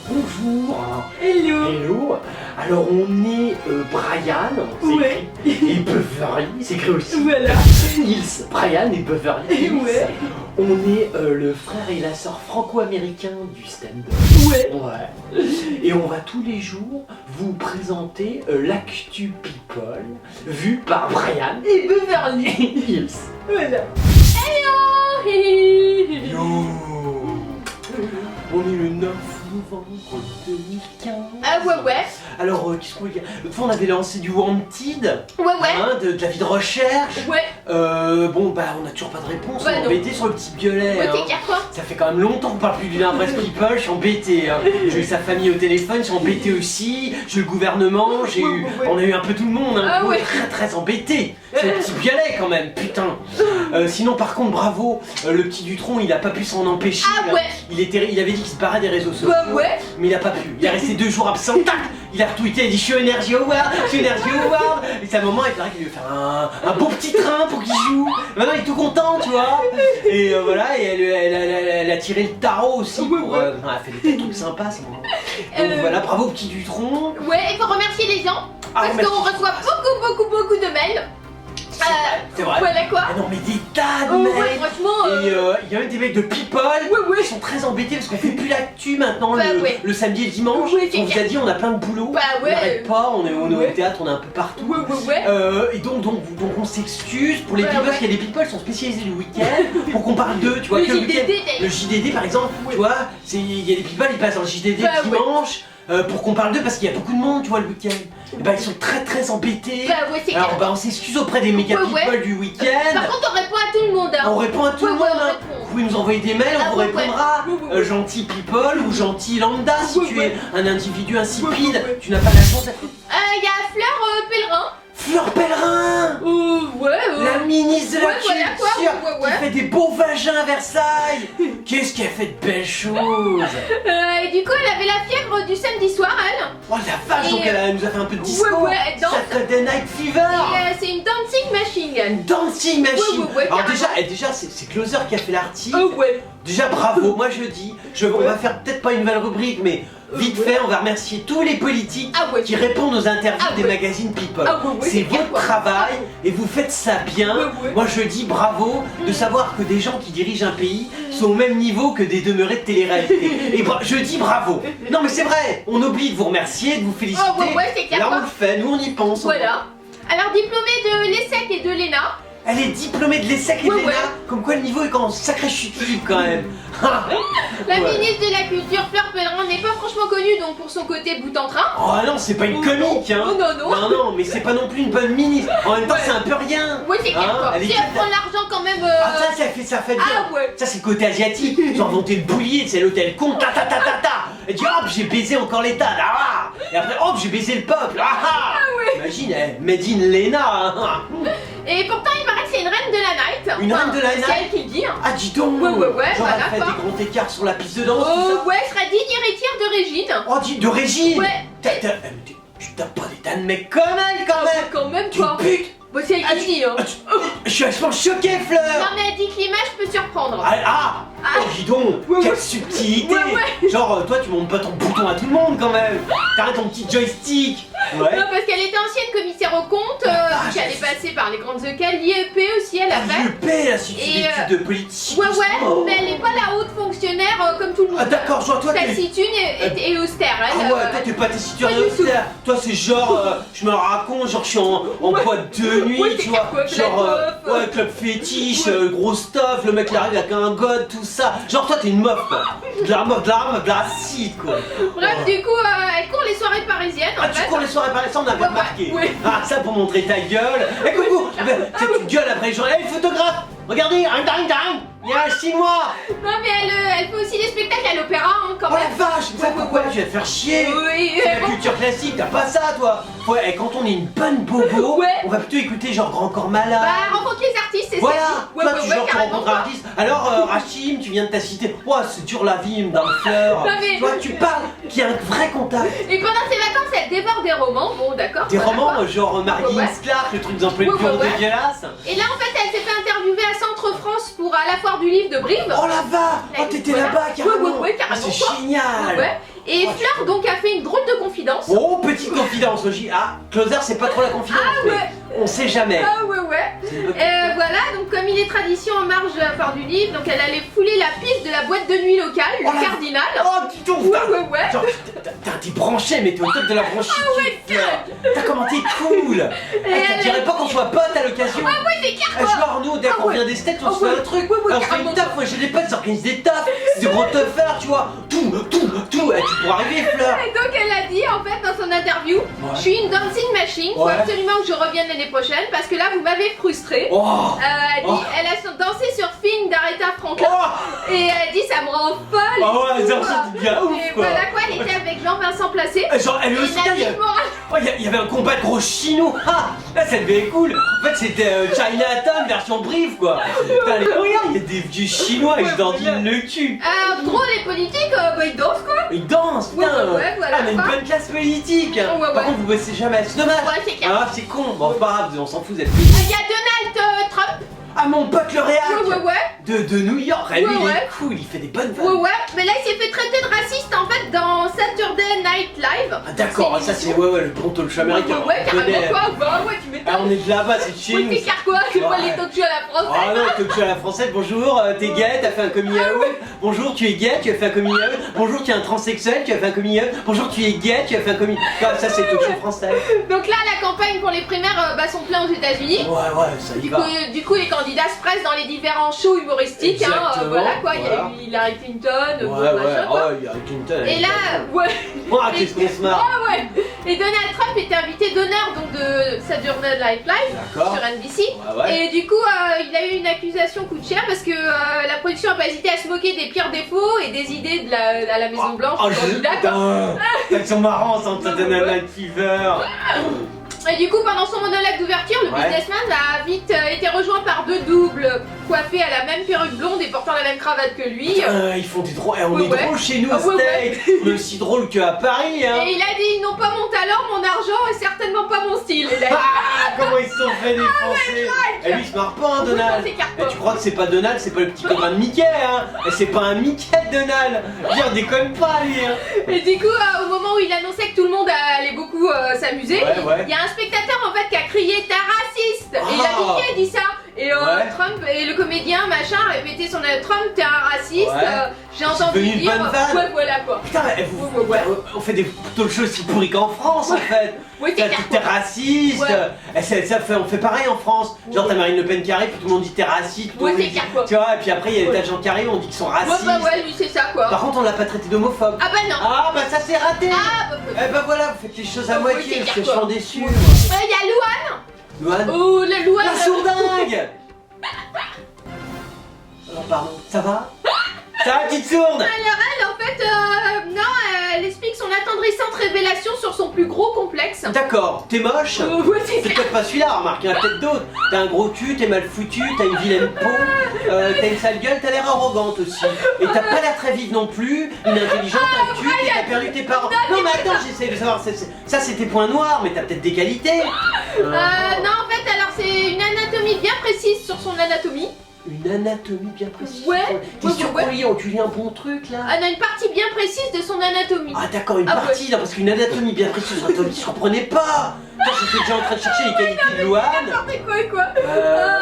Bonjour. Hello. Hello. Alors on est Brian, c'est Ouais. écrit, et Beverly, c'est écrit aussi. Voilà. Nils, Brian et Beverly. Hills. Ouais. On est le frère et la sœur franco-américains du stand-up. Ouais. Ouais. Et on va tous les jours vous présenter l'actu people vu par Brian Et Beverly. Hills. Voilà. Yo. On est le 9 novembre 2015. Ah ouais. Alors, qu'est-ce qu'on veut dire? L'autre fois, on avait lancé du Wanted, Ouais. hein, de la vie de recherche. Ouais. Bon, bah, on n'a toujours pas de réponse. Bah, on est non. embêté sur le petit violet. Ouais, hein. t'es clair quoi? Ça fait quand même longtemps qu'on parle plus du Press People, je suis embêté. Hein. J'ai eu sa famille au téléphone, je suis embêté aussi. J'ai eu le gouvernement, Ouais. on a eu un peu tout le monde. Hein. Ah On est ouais. très embêté. C'est le petit violet quand même, putain. Sinon, par contre, bravo, le petit Dutronc, il a pas pu s'en empêcher. Ah hein. ouais. Il avait dit qu'il se barrait des réseaux sociaux. Bah ouais. Mais il a pas pu, il est resté 2 jours absent, tac. Il a retweeté, il a dit je suis Energy Award, et sa maman elle paraît qu'il lui fait un beau petit train pour qu'il joue. Maintenant il est tout content, tu vois. Et voilà, et elle a tiré le tarot aussi Ouais, pour. ouais. Elle a fait des trucs sympas ça. Donc voilà, bravo petit Dutronc. Ouais, il faut remercier les gens. Ah, Parce remercie. qu'on reçoit beaucoup de mails. C'est vrai. Voilà quoi. Ah non mais des tas de Oh, mecs. ouais, franchement. Et il y a même des mecs de People Ouais. qui sont très embêtés parce qu'on fait plus l'actu maintenant Bah, ouais. le samedi et le dimanche. Ouais, c'est On vous a clair. dit on a plein de boulot. Bah, ouais. On n'arrête pas, on est Ouais. au théâtre, on est un peu partout. Ouais. Et donc on s'excuse pour les Ouais, people parce ouais. qu'il y a des people qui sont spécialisés le week-end pour qu'on parle d'eux, tu vois. Le que week-end. JDD, d'ailleurs. Le JDD par exemple, Ouais. tu vois, il y a des people, ils passent dans le JDD Bah, le dimanche pour qu'on parle d'eux parce qu'il y a beaucoup de monde, tu vois, le week-end. Et bah ils sont très embêtés. Bah ouais, c'est Alors clair. bah on s'excuse auprès des méga Ouais, people du week-end. Par contre, on répond à tout le monde. Hein. On répond à tout le Ouais, monde, on hein. répond. Vous pouvez nous envoyer des mails, Ah, on vous ouais, répondra. ouais. Gentil people ou gentil lambda si Ouais, tu ouais. es un individu insipide, Ouais. tu n'as pas la chance d'être... Il y a Fleur Pèlerin. Fleur Pèlerin, Ouais. la ministre de la Ouais, voilà, quoi. Culture, Ouais. qui fait des beaux vagins à Versailles. Qu'est-ce qu'elle fait de belles choses. Et du coup, elle avait la fièvre du samedi soir, elle. Oh la vache, Et, donc elle nous a fait un peu de disco. ouais, elle danse. Saturday Night Fever. Et c'est une dancing machine, elle. Dancing Machine. Ouais, Alors carrément. déjà c'est Closer qui a fait l'article. Ouais. Déjà bravo, moi je dis, on va faire peut-être pas une nouvelle rubrique, mais vite fait, on va remercier tous les politiques Ah ouais. qui répondent aux interviews Ah des ouais. magazines People. Ah ouais, c'est c'est clair, votre quoi. travail et vous faites ça bien. Ouais. Moi je dis bravo de savoir que des gens qui dirigent un pays sont au même niveau que des demeurés de télé-réalité. Et je dis bravo. Non mais c'est vrai, on oublie de vous remercier, de vous féliciter. Oh, ouais, c'est clair, Là on quoi. le fait, nous on y pense. Voilà. Alors, diplômée de l'ESSEC et de l'ENA. Elle est diplômée de l'ESSEC et de Ouais, l'ENA, ouais. comme quoi le niveau est quand sacré chute libre quand même. Ah. La Ouais. ministre de la Culture, Fleur Pèlerin, n'est pas franchement connue donc pour son côté bout en train. Oh non, c'est pas une comique, hein. Oh, non. Non, mais c'est pas non plus une bonne ministre. En même temps, Ouais. c'est un peu rien. Ouais, c'est clair Hein, quoi. elle est Si qui- elle prend l'argent quand même. Ah ça fait bien. Ah, ouais. Ça c'est le côté asiatique. Ils ont inventé le boulier, c'est l'hôtel con, ta. Et dit hop, j'ai baisé encore l'État, ah. Et après hop, j'ai baisé le peuple, ah. Imagine, made in Lena. Hein. Et pourtant, il paraît que c'est une reine de la night. Une reine de la night. C'est elle qui le dit. Hein. Ah dis donc. Ouais, Genre voilà, elle fait quoi. des grands écarts sur la piste de danse. tout ça. Ouais, elle sera digne héritière de Régine. Oh dis de Régine. Ouais. Tu tapes pas des tas de mecs comme elle quand même. Quand même, Tu quoi. putes. Bon, c'est elle Ah, qui le dit. Hein. Je suis absolument choqué, Fleur. Non, mais elle dit que l'image peut surprendre. Ah oh, dis donc, Ouais, quelle ouais. subtilité. Ouais. Genre, toi, tu montes pas ton bouton à tout le monde quand même. T'arrêtes ton petit joystick. Ouais. Non, parce qu'elle était ancienne commissaire aux comptes, qui allait passer par les grandes écoles, l'IEP aussi, elle a fait. l'IEP, l'Institut Et, d'études de politique. Ouais, Oh. mais elle n'est pas la haute fonctionnaire comme tout le monde. Ah d'accord, genre toi t'es... Taciturne et austère. Ah Elle, ouais, toi t'es pas tessiture pas du tout. Toi c'est genre, je me raconte, genre je suis en boîte de nuit, Ouais, tu c'est vois. clair, quoi, Genre, la meuf, ouais, club fétiche, gros stuff, le mec il arrive avec un god, tout ça. Genre toi t'es une meuf quoi. De la acide quoi. Bref, du coup, elle court les soirées parisiennes Ah en tu fait. cours les soirées par ça on avait Ouais, remarqué. ouais. Ah ça pour montrer ta gueule. Eh coucou, tu gueules après genre, hey photographe, regardez, il y a un chinois. Non, mais elle fait aussi des spectacles à l'opéra quand Oh la même. vache, ça Ouais, pourquoi ouais. tu vas te faire chier. Oui, C'est la culture classique, t'as pas ça toi. Ouais, et quand on est une bonne bobo, Ouais. on va plutôt écouter genre Grand Corps Malade. Bah, rencontre les artistes, c'est Voilà, ça. toi tu genre tu carrément, rencontres un quoi. artiste. Alors Rachim, tu viens de ta cité. Oh, c'est dur la vie, Madame Fleur. Non, mais- Toi tu parles, qui a un vrai contact. Et pendant ses vacances, elle dévore des romans, bon d'accord. Des voilà, romans quoi. genre Marguerite Ouais. Clark, le truc d'emploi de Ouais, bureau ouais, ouais. dégueulasse. Et là en fait, elle s'est fait interviewer à Centre France pour à la foire du livre de Brive. Oh là-bas, oh t'étais Voilà. là-bas carrément. Ouais, Ah, carrément, c'est quoi. génial. Ouais. Et Oh, Fleur donc a fait une drôle de confidence. Oh, petite confidence aussi. Ah, Closer, c'est pas trop la confidence. Ah ouais. Mais on sait jamais. Ah ouais. C'est une bonne- Voilà, donc comme il est tradition en marge de la foire du livre, donc elle allait fouler la piste de la boîte de nuit locale, Oh le la- Cardinal. Oh, dis donc, Ouais. Genre, t'es branché, mais t'es au top de la branchitude. T'as comment t'es cool. Ça te dirait pas qu'on soit potes à l'occasion. Ah ouais, c'est clair. Genre nous, dès Ah qu'on ouais. vient des States, on Ah se fait ouais. un truc. Ouais, Alors, on fait carrément. une taf, moi j'ai des potes, ils organisent des tafs. C'est des gros teuffards, tu vois. Tout. Eh, tu pourras arriver, Fleur. Et donc elle a dit en fait dans son interview, je suis une dancing machine, faut Ouais. absolument que je revienne l'année prochaine parce que là vous m'avez frustrée. Oh. Elle dit, Oh. elle a dansé sur Film d'Aretha Franklin Oh. et elle dit ça me rend folle. Ah ouais, et c'est tout, un truc bien ouf, Et quoi. voilà quoi, elle était avec Jean-Vincent Placé. Genre, elle est Et aussi taille. Nadine Morano. Oh, il y avait un combat de gros chinois. Ah, là, ça devait être cool. En fait, c'était Chinatown version Brive, quoi. Putain, regarde, il y a des vieux chinois, ils se dandinent le cul. Drôle et politique, bah ils dansent quoi. Ils dansent, putain. Ouais, voilà, Ah, on a une quoi. bonne classe politique. Ouais. Par contre, vous bossez jamais, c'est dommage. Ouais, c'est clair. Ah, c'est con. Bon, pas grave, on s'en fout, vous êtes Il y a Donald Trump. Ah, mon pote le réac Ouais. de New York. Ah, lui, il Ouais. est cool, il fait des bonnes vannes. Ouais, mais là il s'est fait traiter de raciste en fait dans Saturday Night Live. Ah, d'accord, ça c'est le bon talk show américain. Ouais, On connaît. carrément quoi. Bah ouais, tu m'étonnes. Ah, on est de là-bas, c'est chez Oui, nous. t'es car quoi. C'est pas Ouais. les talk shows à la française. Ah non, talk show à la française, bonjour, t'es gay, t'as fait un coming out. Bonjour, tu es gay, tu as fait un coming out. Bonjour, tu es un transsexuel, tu as fait un coming out. Bonjour, tu es gay, tu as fait un coming out. Ah, ça c'est talk show français. Donc là, la campagne pour les primaires sont plein aux États-Unis. Ouais, ça y va. Du coup, les candidats se pressent dans les différents shows humoristiques. Exactement, Voilà quoi, il y voilà. a eu Hillary Clinton, bon, Ouais, machin, quoi. oh, il y a Clinton. Et là, ouais. Oh, qu'est-ce qu'on se marre. Ah ouais. Et Donald Trump était invité d'honneur donc de Saturday Night Live D'accord. sur NBC. Ouais. Et du coup, il a eu une accusation coûte cher parce que la production a pas hésité à se moquer des pires défauts et des idées de la Maison Blanche. Oh, du candidat, quoi. putain. Ils sont marrants, ça, Saturday Night Fever. Et du coup, pendant son monologue d'ouverture, le Ouais. businessman a vite été rejoint par deux doubles coiffés à la même perruque blonde et portant la même cravate que lui. Ils font des drôles. On est Ouais. drôles chez nous Ah, au ouais, States. On est aussi drôle qu'à Paris, hein. Et il a dit ils n'ont pas mon talent, mon argent et certainement pas mon style. Et là, Ah, comment ils se sont fait défoncer. Et lui il se marre pas, hein, Donald. c'est carton. Et tu crois que c'est pas Donald, c'est pas le petit copain de Mickey, hein. Et c'est pas un Mickey de Donald. Je veux dire, déconne pas, lui, hein. Et du coup, au moment où il annonçait que tout le monde allait beaucoup s'amuser, Ouais. il y a un spectateur en fait qui a crié t'es raciste. Et il a dit qui a dit ça. Et Ouais. Trump et le comédien machin a répété son Trump t'es un raciste. Ouais. J'ai entendu devenu une dire bonne vanne. ouais voilà quoi. Putain, Ouais. on fait des talk shows aussi pourris qu'en France, en fait. Ouais, c'est clair, T'es quoi. raciste. Ouais. On fait pareil en France. Genre, Ouais. t'as Marine Le Pen qui arrive, puis tout le monde dit t'es raciste. tout le Ouais, monde c'est dit- clair, quoi. Tu vois, et puis après, il y a des tas de gens qui arrivent, on dit qu'ils sont racistes. Ouais, lui c'est ça quoi. Par contre, on l'a pas traité d'homophobe. Ah bah non. Ah, bah ça c'est raté. Ah bah, Eh bah voilà, vous faites les choses à Ouais, moitié, c'est parce clair, que je quoi. suis déçu. il y a Louane. Louane. Oh la Louane. La sourdingue. Oh pardon, ça va? Ça va, petite sourde? Alors elle en fait non elle explique son attendrissante révélation sur son plus gros complexe. D'accord, t'es moche? Ouais c'est C'est clair. peut-être pas celui-là, remarque, il y en a peut-être d'autres. T'as un gros cul, t'es mal foutu, t'as une vilaine peau, t'as une sale gueule, t'as l'air arrogante aussi. Et t'as pas l'air très vive non plus, une intelligente, un cul, et t'as perdu tes parents. Non mais attends, j'essaie de savoir, ça c'est tes points noirs, mais t'as peut-être des qualités. Non en fait alors c'est une anatomie bien précise sur son anatomie. Une anatomie bien précise. Ouais, T'es ouais, sûr ouais. qu'on lit, tu lis un bon truc là? Elle a une partie bien précise de son anatomie. Ah d'accord, une Ah, partie, non, parce qu'une anatomie bien précise, je comprenais pas. Putain, j'étais déjà en train de chercher les qualités de Louane. N'importe quoi.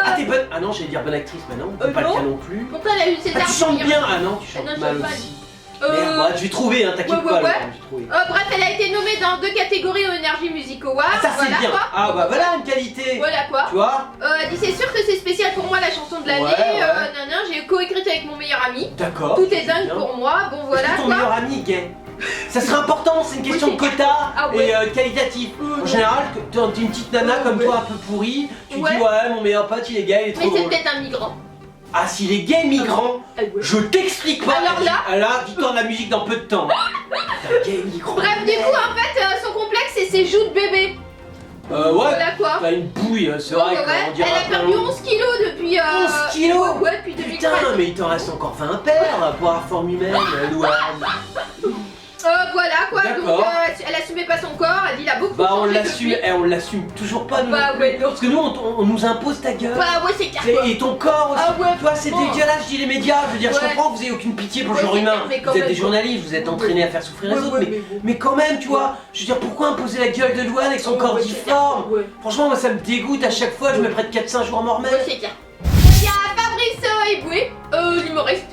Ah t'es bonne. Ah non, j'allais dire bonne actrice, mais non, t'es pas le non. cas non plus. Pourtant elle a eu ses Ah, tu chantes bien. Ah non, tu chantes non, je mal chante pas. aussi. Merde, bah, je vais trouver, hein, t'inquiète Ouais, pas, ouais, Laurent, ouais. je vais trouver. Bref, elle a été nommée dans 2 catégories au Energy Music Awards. Ah ça c'est voilà, bien. quoi. Ah bah voilà une qualité. Voilà quoi. Tu vois? Elle dit c'est sûr que c'est spécial pour moi la chanson de l'année. Ouais, ouais. J'ai coécrite avec mon meilleur ami. D'accord. Tout est c'est dingue bien. pour moi. Bon voilà Est-ce que ton quoi. meilleur ami est gay? Ça serait important, c'est une question Oui, de quota Ah ouais. et qualitatif. En général, quand t'es une petite nana comme Ouais. toi un peu pourrie, tu Ouais. dis ouais mon meilleur pote il est gay, il est Mais trop c'est drôle. peut-être un migrant. Ah s'il est gay migrant, Ah ouais. je t'explique pas. Alors là Ah, là, dis-toi la musique dans peu de temps. Putain, gay migrant. Bref, du coup, en fait, son complexe, c'est ses joues de bébé. Ouais, Voilà quoi. t'as une bouille, c'est vrai qu'on dirait Elle a perdu 11 kilos depuis... 11 kilos. Ouais, depuis 2013. Putain, mais il t'en reste encore 20 paires pour la forme humaine, Louane. Voilà quoi, donc D'accord. elle assumait pas son corps, elle dit il a beaucoup Bah on changé l'assume, depuis. on l'assume toujours pas nous. Bah ouais, non. Parce que nous on nous impose ta gueule. Bah ouais, c'est clair quoi. Et ton corps aussi. Ah ouais, Toi c'est bon. dégueulasse, je dis les médias, je veux dire, je Ouais. comprends que vous ayez aucune pitié pour le Ouais, genre c'est humain. clair, mais quand Vous êtes même, des journalistes, vous êtes entraînés à faire souffrir les Ouais, autres, ouais, mais, mais bon. quand même, tu vois, je veux dire, pourquoi imposer la gueule de Louane avec son corps Ouais, difforme? ouais. Franchement, moi ça me dégoûte à chaque fois, je me prête 4-5 jours à m'en remettre. Ouais, c'est clair. Il y a Fabrice Eboué, l'humoriste.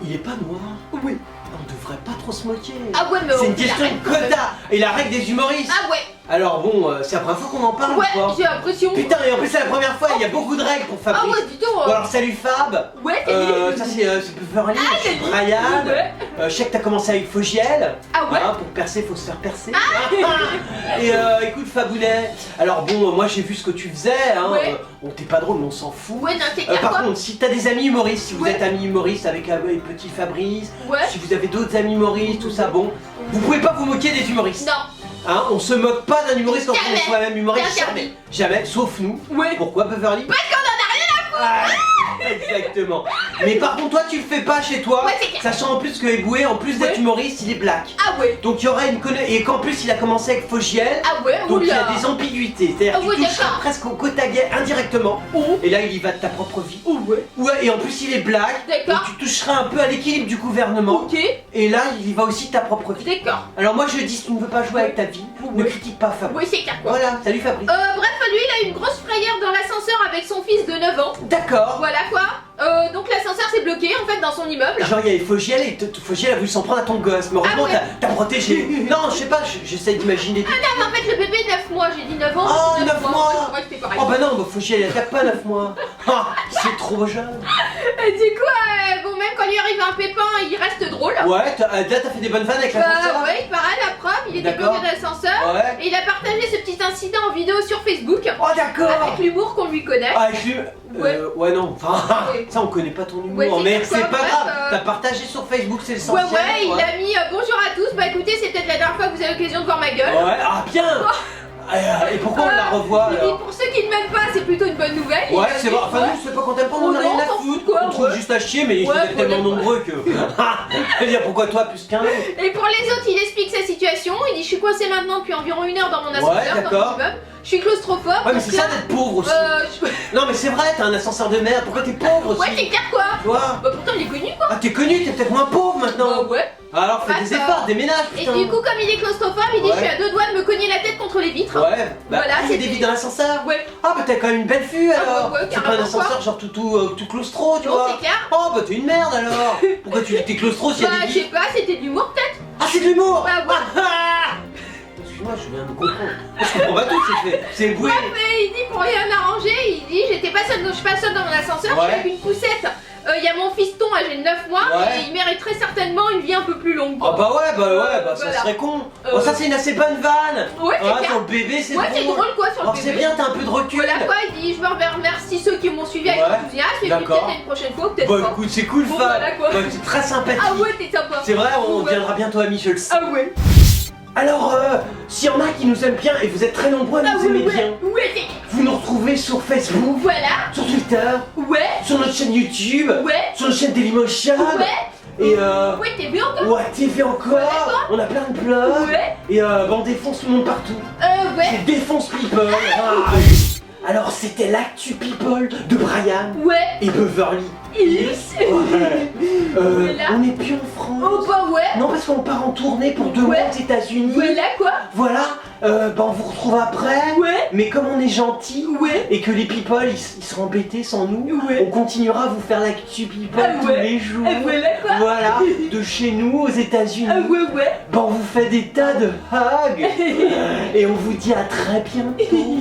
Il est pas noir. Oui. On devrait pas trop se moquer. Ah ouais, mais C'est une on question l'arrête de quand même. quota. Et la règle des humoristes. Ah ouais. Alors bon, c'est la première fois qu'on en parle Ouais, ou pas? j'ai l'impression. Putain, et en plus c'est la première fois, il y a beaucoup de règles pour Ah Fabrice. ouais, dis donc. Bon alors salut Fab. Ouais, salut. Ça c'est Beverly, je suis salut. Brian. Ouais. Je sais que t'as commencé avec Fogiel. Ah ouais. Hein, pour percer, faut se faire percer. Et écoute Fabounet, alors bon, moi j'ai vu ce que tu faisais, hein. Ouais. Bon, t'es pas drôle, mais on s'en fout. Ouais, non, c'est clair Par quoi. contre, si t'as des amis humoristes, si vous Ouais. êtes amis humoristes avec petit Fabrice, Ouais. si vous avez d'autres amis humoristes, tout ça, bon, vous pouvez pas vous moquer des humoristes. Non. Hein, on se moque pas d'un humoriste quand on Jamais. est soi-même humoriste, C'est interdit. jamais, sauf nous. Ouais. Pourquoi Beverly? Parce qu'on en a rien à foutre. Exactement. Mais par contre, toi, tu le fais pas chez toi, Ouais, c'est clair. sachant en plus que Eboué, en plus d'être Ouais. humoriste, il est black. Ah ouais. Donc il y aurait une connexion, et qu'en plus il a commencé avec Fogiel. Ah ouais, Donc il y a oula. des ambiguïtés, c'est-à-dire Ah que ouais, tu touches d'accord. presque au quota gay indirectement. Oh. Et là il y va de ta propre vie. Oh ouais. Ouais, et en plus il est black. D'accord. Donc tu toucheras un peu à l'équilibre du gouvernement. Ok. Et là il y va aussi de ta propre vie. D'accord. Alors moi je dis, si tu ne veux pas jouer avec ta vie, ne Ouais. critique pas Fabrice. Oui, c'est clair quoi. Voilà, salut Fabrice. Bref, lui, il a une grosse frayeur dans l'ascenseur avec son fils de 9 ans. D'accord. Voilà quoi. Donc l'ascenseur s'est bloqué en fait dans son immeuble. Genre il y avait Fogiel et Fogiel a voulu s'en prendre à ton gosse. Mais heureusement Ah ouais. t'as protégé. Non, je sais pas, j'essaie d'imaginer. Ah non, mais en fait, le bébé 9 mois, j'ai dit 9 ans. Oh, 9 mois. Ouais, c'était pareil. Oh bah non, bah Fogiel il attaque pas 9 mois. Ah, c'est trop jeune. Et du coup, bon, même quand lui arrive un pépin, il reste drôle. Ouais, là t'as fait des bonnes vannes avec l'ascenseur. Ouais, il paraît, la preuve, il était D'accord. bloqué dans l'ascenseur. Ouais. Et il a partagé ce petit incident en vidéo sur Facebook. Oh d'accord. Avec l'humour qu'on lui connaît. Ah, je lui... ouais non, enfin, Ouais. ça on connaît pas ton humour, Ouais, c'est mais comme c'est ça, pas bref, grave, t'as partagé sur Facebook, c'est Ouais, l'essentiel. ouais, il a mis bonjour à tous. Bah écoutez, c'est peut-être la dernière fois que vous avez l'occasion de voir ma gueule. Ouais, ah bien. Et pourquoi on la revoit Il dit alors? pour ceux qui ne m'aiment pas, c'est plutôt une bonne nouvelle. Ouais, Il a c'est dit, vrai, enfin ouais. nous c'est pas qu'on t'aime pas, Oh on a rien non, à t'en foutre, fous, quoi, on trouve ouais. juste à chier, mais ils Ouais, sont tellement ouais. nombreux que... Je veux dire, pourquoi toi plus qu'un autre? Et pour les autres, il explique sa situation. Il dit je suis coincé maintenant depuis environ 1 heure dans mon ascenseur, dans d'accord. mon immeuble. Je suis claustrophobe. Ouais, mais donc c'est là, ça d'être pauvre aussi. je- Non mais c'est vrai, t'as un ascenseur de merde, pourquoi t'es pauvre aussi? Ouais, c'est clair quoi. Tu vois? Bah pourtant, il est connu quoi. Ah t'es connu, t'es peut-être moins pauvre maintenant. Ouais. Alors fais des efforts, déménage Et putain. du coup, comme il est claustrophobe, il dit Ouais. je suis à 2 doigts de me cogner la tête contre les vitres. Ouais, bah Voilà, il y a des c'était- vies dans l'ascenseur. Ouais. Ah bah t'as quand même une belle vue alors. ouais, C'est pas un carrément, ascenseur quoi. genre tout claustro, tu Non, vois. c'est clair. Oh bah t'es une merde alors. Pourquoi tu dis que t'es claustro s'il y a Bah, des je sais vies? pas, c'était de l'humour peut-être. Ah c'est de l'humour. Bah, ouais. Ah excuse-moi, je viens de comprendre. Je comprends pas tout, c'est boué. Mais il dit pour rien arranger, il dit j'étais pas seule, donc je suis pas seule dans mon ascenseur, je Ouais. suis avec une poussette. Il y a mon fiston âgé de 9 mois Ouais. et il mériterait certainement une vie un peu plus longue. Ah bah ouais, ça Voilà. serait con. Oh ça c'est une assez bonne vanne. Ouais, c'est Ah, clair. sur le bébé c'est Ouais, c'est drôle. drôle quoi sur le Alors c'est bébé. bien, t'as un peu de recul. Voilà quoi, il dit je me remercie ceux qui m'ont suivi avec Ouais. enthousiasme et puis D'accord. peut-être une prochaine fois, peut-être Bah pas. écoute, c'est cool Bon, Fab. voilà, quoi. Bah, c'est très sympathique. Ah ouais, t'es sympa. C'est vrai, on Ouais. deviendra bientôt amis, je le sais. Ah ouais. Alors, s'il y en a qui nous aiment bien, et vous êtes très nombreux à Ah nous ouais, aimer ouais. bien, Ouais, c'est... vous nous retrouvez sur Facebook, Voilà. sur Twitter, Ouais. sur notre chaîne YouTube, Ouais. sur notre chaîne Dailymotion, Ouais. et Ouais, t'es bien encore. ouais, TV encore, Ouais, on a plein de blogs, Ouais. et bah, on défonce tout le monde partout. Ouais. C'est Défonce People. Ah. Alors, c'était l'actu People de Brian Ouais. et Beverly. Yes. Ouais. Voilà. On n'est plus en France. Oh bah ouais. Non, parce qu'on part en tournée pour 2 mois Ouais. aux États-Unis. Voilà quoi. Voilà, bah on vous retrouve après. Ouais. Mais comme on est gentil Ouais. et que les people ils seront embêtés sans nous, Ouais. on continuera à vous faire l'actu people Ah tous ouais. les jours. Ah, voilà quoi. Voilà, de chez nous aux États-Unis. Ah ouais. Bah on vous fait des tas de hugs et on vous dit à très bientôt.